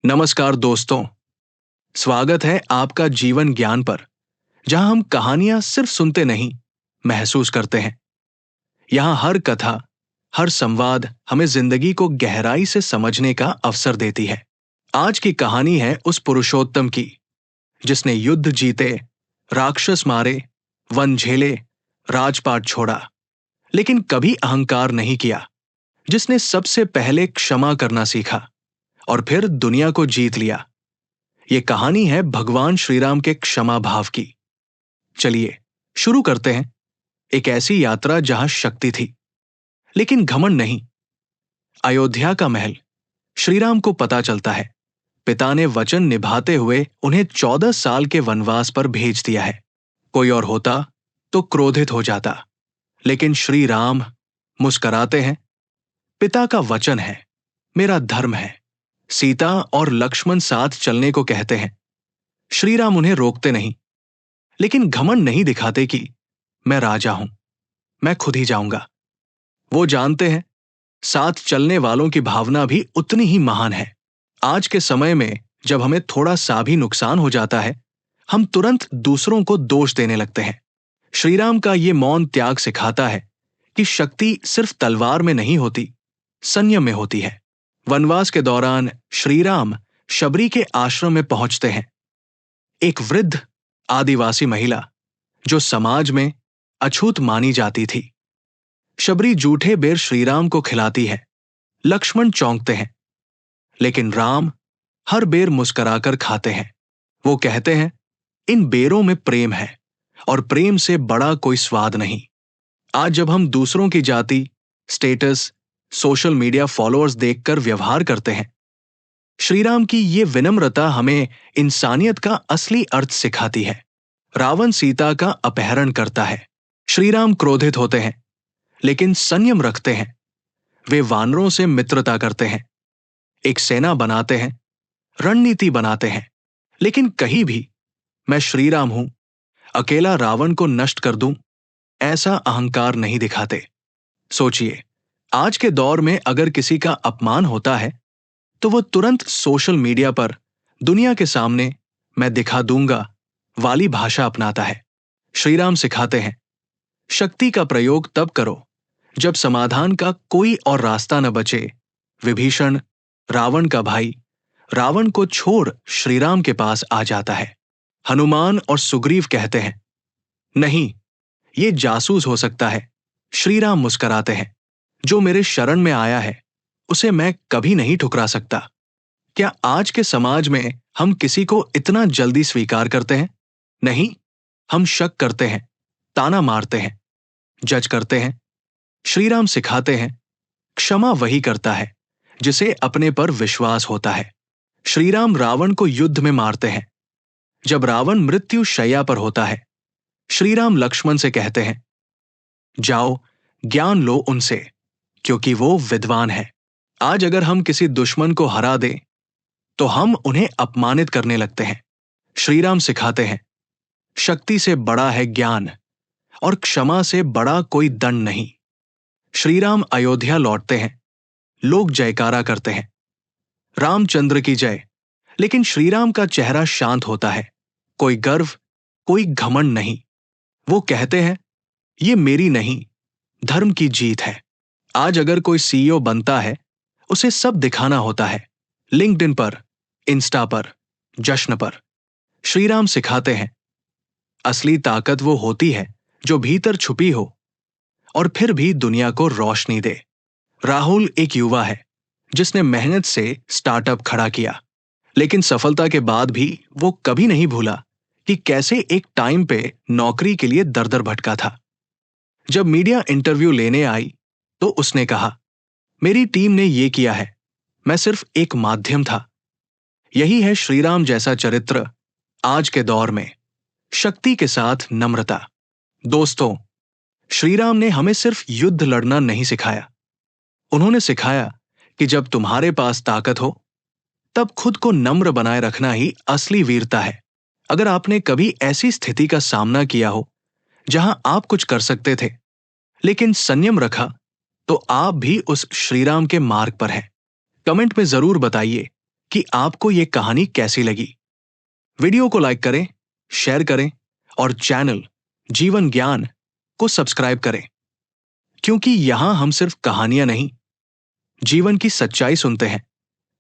नमस्कार दोस्तों, स्वागत है आपका जीवन ज्ञान पर, जहां हम कहानियां सिर्फ सुनते नहीं, महसूस करते हैं। यहां हर कथा, हर संवाद हमें जिंदगी को गहराई से समझने का अवसर देती है। आज की कहानी है उस पुरुषोत्तम की, जिसने युद्ध जीते, राक्षस मारे, वन झेले, राजपाट छोड़ा, लेकिन कभी अहंकार नहीं किया। जिसने सबसे पहले क्षमा करना सीखा और फिर दुनिया को जीत लिया। ये कहानी है भगवान श्री राम के क्षमा भाव की। चलिए शुरू करते हैं। एक ऐसी यात्रा जहां शक्ति थी, लेकिन घमंड नहीं। अयोध्या का महल। श्री राम को पता चलता है, पिता ने वचन निभाते हुए उन्हें 14 साल के वनवास पर भेज दिया है। कोई और होता तो क्रोधित हो जाता, लेकिन श्री राम मुस्कराते हैं। पिता का वचन है, मेरा धर्म है। सीता और लक्ष्मण साथ चलने को कहते हैं। श्री राम उन्हें रोकते नहीं, लेकिन घमंड नहीं दिखाते कि मैं राजा हूं, मैं खुद ही जाऊंगा। वो जानते हैं, साथ चलने वालों की भावना भी उतनी ही महान है। आज के समय में जब हमें थोड़ा सा भी नुकसान हो जाता है, हम तुरंत दूसरों को दोष देने लगते हैं। श्री राम का ये मौन त्याग सिखाता है कि शक्ति सिर्फ तलवार में नहीं होती, संयम में होती है। वनवास के दौरान श्री राम शबरी के आश्रम में पहुंचते हैं। एक वृद्ध आदिवासी महिला, जो समाज में अछूत मानी जाती थी। शबरी जूठे बेर श्रीराम को खिलाती है। लक्ष्मण चौंकते हैं, लेकिन राम हर बेर मुस्कुराकर खाते हैं। वो कहते हैं, इन बेरों में प्रेम है, और प्रेम से बड़ा कोई स्वाद नहीं। आज जब हम दूसरों की जाति, स्टेटस, सोशल मीडिया फॉलोअर्स देखकर व्यवहार करते हैं, श्रीराम की ये विनम्रता हमें इंसानियत का असली अर्थ सिखाती है। रावण सीता का अपहरण करता है। श्रीराम क्रोधित होते हैं, लेकिन संयम रखते हैं। वे वानरों से मित्रता करते हैं, एक सेना बनाते हैं, रणनीति बनाते हैं, लेकिन कहीं भी मैं श्रीराम हूं, अकेला रावण को नष्ट कर दूं, ऐसा अहंकार नहीं दिखाते। सोचिए, आज के दौर में अगर किसी का अपमान होता है, तो वो तुरंत सोशल मीडिया पर दुनिया के सामने मैं दिखा दूंगा वाली भाषा अपनाता है। श्रीराम सिखाते हैं, शक्ति का प्रयोग तब करो जब समाधान का कोई और रास्ता न बचे। विभीषण, रावण का भाई, रावण को छोड़ श्रीराम के पास आ जाता है। हनुमान और सुग्रीव कहते हैं, नहीं, ये जासूस हो सकता है। श्रीराम मुस्कुराते हैं, जो मेरे शरण में आया है, उसे मैं कभी नहीं ठुकरा सकता। क्या आज के समाज में हम किसी को इतना जल्दी स्वीकार करते हैं? नहीं, हम शक करते हैं, ताना मारते हैं, जज करते हैं। श्रीराम सिखाते हैं, क्षमा वही करता है जिसे अपने पर विश्वास होता है। श्रीराम रावण को युद्ध में मारते हैं। जब रावण मृत्यु शैया पर होता है, श्रीराम लक्ष्मण से कहते हैं, जाओ ज्ञान लो उनसे, क्योंकि वो विद्वान है। आज अगर हम किसी दुश्मन को हरा दें, तो हम उन्हें अपमानित करने लगते हैं। श्रीराम सिखाते हैं, शक्ति से बड़ा है ज्ञान, और क्षमा से बड़ा कोई दंड नहीं। श्रीराम अयोध्या लौटते हैं, लोग जयकारा करते हैं, रामचंद्र की जय। लेकिन श्रीराम का चेहरा शांत होता है, कोई गर्व, कोई घमंड नहीं। वो कहते हैं, ये मेरी नहीं, धर्म की जीत है। आज अगर कोई सीईओ बनता है, उसे सब दिखाना होता है, लिंक्डइन पर, इंस्टा पर, जश्न पर। श्रीराम सिखाते हैं, असली ताकत वो होती है जो भीतर छुपी हो और फिर भी दुनिया को रोशनी दे। राहुल एक युवा है, जिसने मेहनत से स्टार्टअप खड़ा किया, लेकिन सफलता के बाद भी वो कभी नहीं भूला कि कैसे एक टाइम पे नौकरी के लिए दर दर भटका था। जब मीडिया इंटरव्यू लेने आई, तो उसने कहा, मेरी टीम ने ये किया है, मैं सिर्फ एक माध्यम था। यही है श्रीराम जैसा चरित्र आज के दौर में, शक्ति के साथ नम्रता। दोस्तों, श्रीराम ने हमें सिर्फ युद्ध लड़ना नहीं सिखाया, उन्होंने सिखाया कि जब तुम्हारे पास ताकत हो, तब खुद को नम्र बनाए रखना ही असली वीरता है। अगर आपने कभी ऐसी स्थिति का सामना किया हो जहां आप कुछ कर सकते थे, लेकिन संयम रखा, तो आप भी उस श्रीराम के मार्ग पर हैं। कमेंट में जरूर बताइए कि आपको ये कहानी कैसी लगी। वीडियो को लाइक करें, शेयर करें और चैनल जीवन ज्ञान को सब्सक्राइब करें, क्योंकि यहां हम सिर्फ कहानियां नहीं, जीवन की सच्चाई सुनते हैं।